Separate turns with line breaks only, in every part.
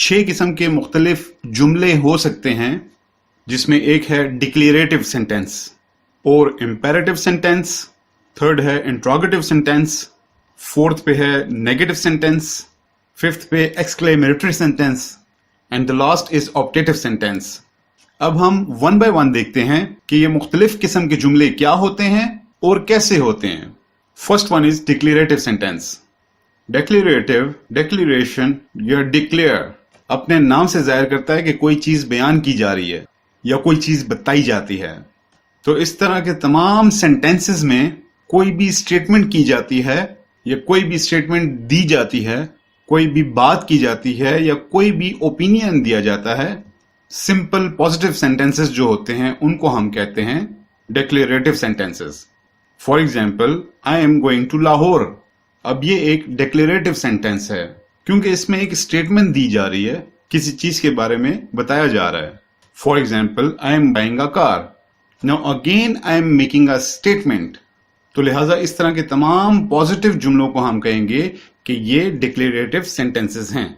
6 किस्म के मुख्तलिफ जुमले हो सकते हैं, जिसमें एक है डिक्लेरेटिव सेंटेंस और इम्पेरेटिव सेंटेंस, थर्ड है इंट्रोगेटिव सेंटेंस, फोर्थ पे है नेगेटिव सेंटेंस, फिफ्थ पे exclamatory sentence and the last is optative sentence. अब हम वन बाय वन देखते हैं कि ये मुख्तलिफ किस्म के जुमले क्या होते हैं और कैसे होते हैं। First one is declarative sentence. Declarative, declaration या डिक्लेयर अपने नाम से जाहिर करता है कि कोई चीज बयान की जा रही है या कोई चीज बताई जाती है। तो इस तरह के तमाम सेंटेंसेस में कोई भी स्टेटमेंट की जाती है या कोई भी स्टेटमेंट दी जाती है, कोई भी बात की जाती है या कोई भी ओपिनियन दिया जाता है, सिंपल पॉजिटिव सेंटेंसेस जो होते हैं उनको हम कहते हैं declarative sentences. For example, I am going to Lahore. अब ये एक डिक्लेरेटिव सेंटेंस है क्योंकि इसमें एक स्टेटमेंट दी जा रही है, किसी चीज के बारे में बताया जा रहा है। For example, I am buying a car. Now again I am making a statement. तो लिहाजा इस तरह के तमाम पॉजिटिव जुमलों को हम कहेंगे कि ये डिक्लेरेटिव सेंटेंसेस हैं।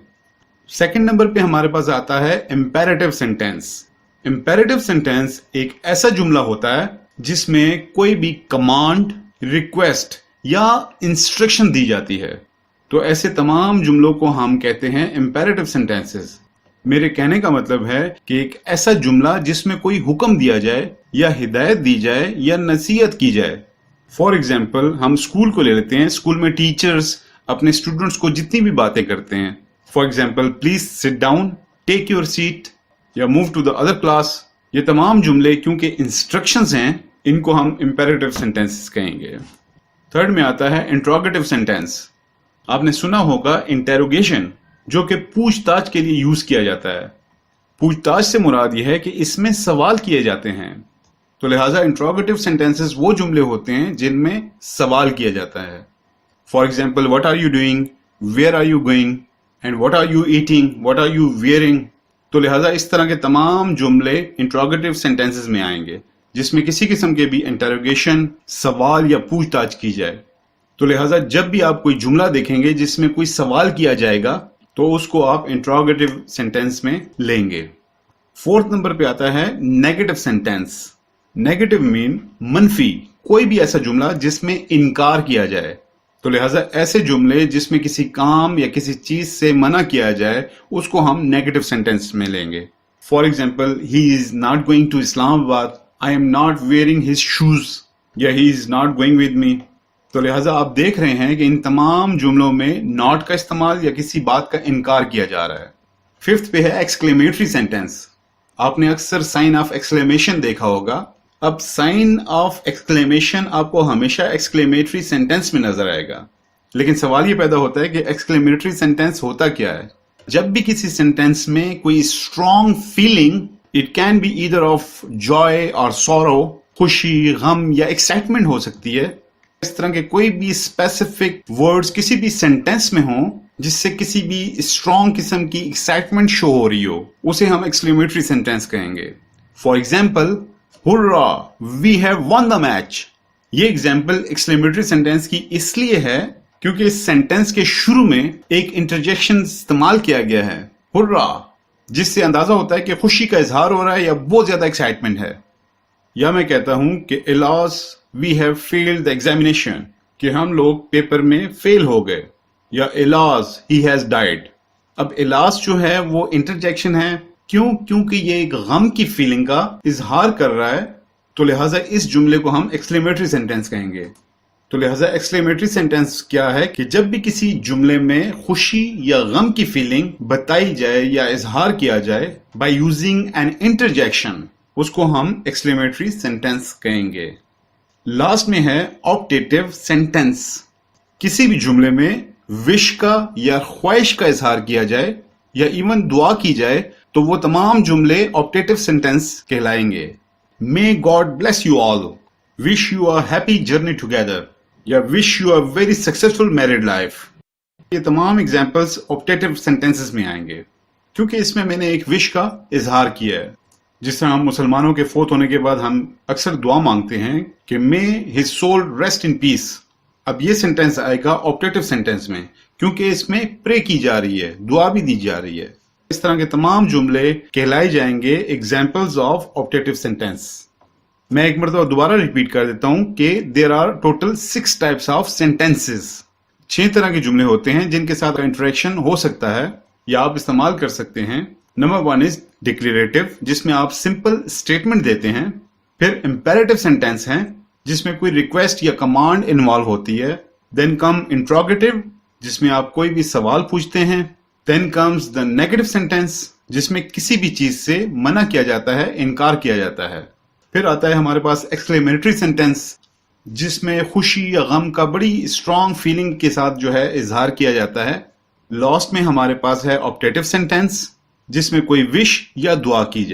सेकंड नंबर पे हमारे पास आता है इंपेरेटिव सेंटेंस। इंपेरेटिव सेंटेंस एक ऐसा जुमला होता है जिसमें कोई भी कमांड, रिक्वेस्ट या इंस्ट्रक्शन दी जाती है। तो ऐसे तमाम जुमलों को हम कहते हैं इंपेरेटिव सेंटेंसेस। मेरे कहने का मतलब है कि एक ऐसा जुमला जिसमें कोई हुक्म दिया जाए या हिदायत दी जाए या नसीहत की जाए। फॉर एग्जाम्पल, हम स्कूल को ले लेते हैं। स्कूल में टीचर्स अपने स्टूडेंट्स को जितनी भी बातें करते हैं, for example, please sit down, take your seat या move to the other class, ये तमाम जुमले क्योंकि इंस्ट्रक्शंस हैं, इनको हम इंपेरेटिव सेंटेंसेस कहेंगे। थर्ड में आता है इंट्रोगेटिव सेंटेंस। आपने सुना होगा इंटेरोगेशन, जो कि पूछताछ के लिए यूज किया जाता है। पूछताछ से मुराद यह है कि इसमें सवाल किए जाते हैं। तो लिहाजा इंट्रोगेटिव सेंटेंसेस वो जुमले होते हैं जिनमें सवाल किया जाता है। For example, what are you doing, where are you going and what are you eating, what are you wearing. तो लिहाजा इस तरह के तमाम जुमले इंट्रोगेटिव सेंटेंसेस में आएंगे जिसमें किसी किस्म के भी इंटरोगेशन, सवाल या पूछताछ की जाए। तो लिहाजा जब भी आप कोई जुमला देखेंगे जिसमें कोई सवाल किया जाएगा तो उसको आप इंट्रोगेटिव सेंटेंस में लेंगे। फोर्थ नंबर पे आता है नेगेटिव सेंटेंस। नेगेटिव मीन मनफी, कोई भी ऐसा जुमला जिसमें इनकार किया जाए। तो लिहाजा ऐसे जुमले जिसमें किसी काम या किसी चीज से मना किया जाए उसको हम नेगेटिव सेंटेंस में लेंगे। For example, he is not going to Islamabad, I am not wearing his shoes या he is not going with me. तो लिहाजा आप देख रहे हैं कि इन तमाम जुमलों में नॉट का इस्तेमाल या किसी बात का इनकार किया जा रहा है। फिफ्थ पे है एक्सक्लेमेटरी सेंटेंस। आपने अक्सर साइन ऑफ एक्सक्लेमेशन देखा होगा। अब साइन ऑफ एक्सक्लेमेशन आपको हमेशा एक्सक्लेमेटरी सेंटेंस में नजर आएगा, लेकिन सवाल ये पैदा होता है कि एक्सक्लेमेटरी सेंटेंस होता क्या है। जब भी किसी सेंटेंस में कोई strong feeling, it can be either of Joy और सॉरो, खुशी, गम या एक्साइटमेंट हो सकती है। इस तरह के कोई भी स्पेसिफिक वर्ड्स किसी भी सेंटेंस में हो जिससे किसी भी स्ट्रॉन्ग किस्म की एक्साइटमेंट शो हो रही हो, उसे हम एक्सक्लेमेटरी सेंटेंस कहेंगे। For example, hurrah, we have won the match. ये एग्जाम्पल एक्सक्लेमेटरी सेंटेंस की इसलिए है क्योंकि इस सेंटेंस के शुरू में एक इंटरजेक्शन इस्तेमाल किया गया है, हुर्रा, जिससे अंदाजा होता है कि खुशी का इजहार हो रहा है या बहुत ज्यादा एक्साइटमेंट है। या मैं कहता हूं कि alas, we have failed the examination, कि हम लोग पेपर में फेल हो गए, या इलाज, ही हैज डाइड। अब इलाज जो है वो इंटरजेक्शन है, क्यों? क्योंकि ये एक गम की फीलिंग का इजहार कर रहा है। तो लिहाजा इस जुमले को हम एक्सक्लेमेटरी सेंटेंस कहेंगे। तो लिहाजा एक्सक्लेमेटरी सेंटेंस क्या है कि जब भी किसी जुमले में खुशी या गम की फीलिंग बताई जाए या इजहार किया जाए बाय यूजिंग एन इंटरजेक्शन, उसको हम एक्सक्लेमेटरी सेंटेंस कहेंगे। लास्ट में है ऑप्टेटिव सेंटेंस। किसी भी जुमले में विश का या ख्वाहिश का इजहार किया जाए या इवन दुआ की जाए तो वो तमाम जुमले ऑप्टेटिव सेंटेंस कहलाएंगे। May God bless you all, wish you a happy journey together या wish you a very successful married life. ये तमाम एग्जांपल्स ऑप्टेटिव सेंटेंसेस में आएंगे क्योंकि इसमें मैंने एक विश का इजहार किया है। जिस तरह हम मुसलमानों के फोत होने के बाद हम अक्सर दुआ मांगते हैं कि may his soul rest in peace. अब ये सेंटेंस आएगा ऑप्टेटिव सेंटेंस में क्योंकि इसमें प्रे की जा रही है, दुआ भी दी जा रही है। اس طرح کے تمام جملے کہلائے جائیں گے ایگزامپلز آف آپٹیٹیو سینٹینس. میں ایک مرتبہ دوبارہ ریپیٹ کر دیتا ہوں کہ there are total 6 types of sentences. 6 طرح کے جملے ہوتے ہیں جن کے ساتھ انٹریکشن ہو سکتا ہے یا آپ استعمال کر سکتے ہیں. نمبر 1 از ڈکلیریٹو، جس میں آپ سمپل اسٹیٹمنٹ دیتے ہیں. پھر امپیریٹو سینٹینس ہیں جس میں کوئی ریکویسٹ یا کمانڈ انوالو ہوتی ہے. دین کم انٹروگیٹو، جس میں آپ کوئی بھی سوال پوچھتے ہیں. Then comes the negative sentence, جس میں کسی بھی چیز سے منع کیا جاتا ہے، انکار کیا جاتا ہے. پھر آتا ہے ہمارے پاس ایکسکلیمیٹری سینٹینس، جس میں خوشی یا غم کا بڑی اسٹرانگ فیلنگ کے ساتھ جو ہے اظہار کیا جاتا ہے. لاسٹ میں ہمارے پاس ہے آپٹیٹیو سینٹینس، جس میں کوئی وش یا دعا کی جائے.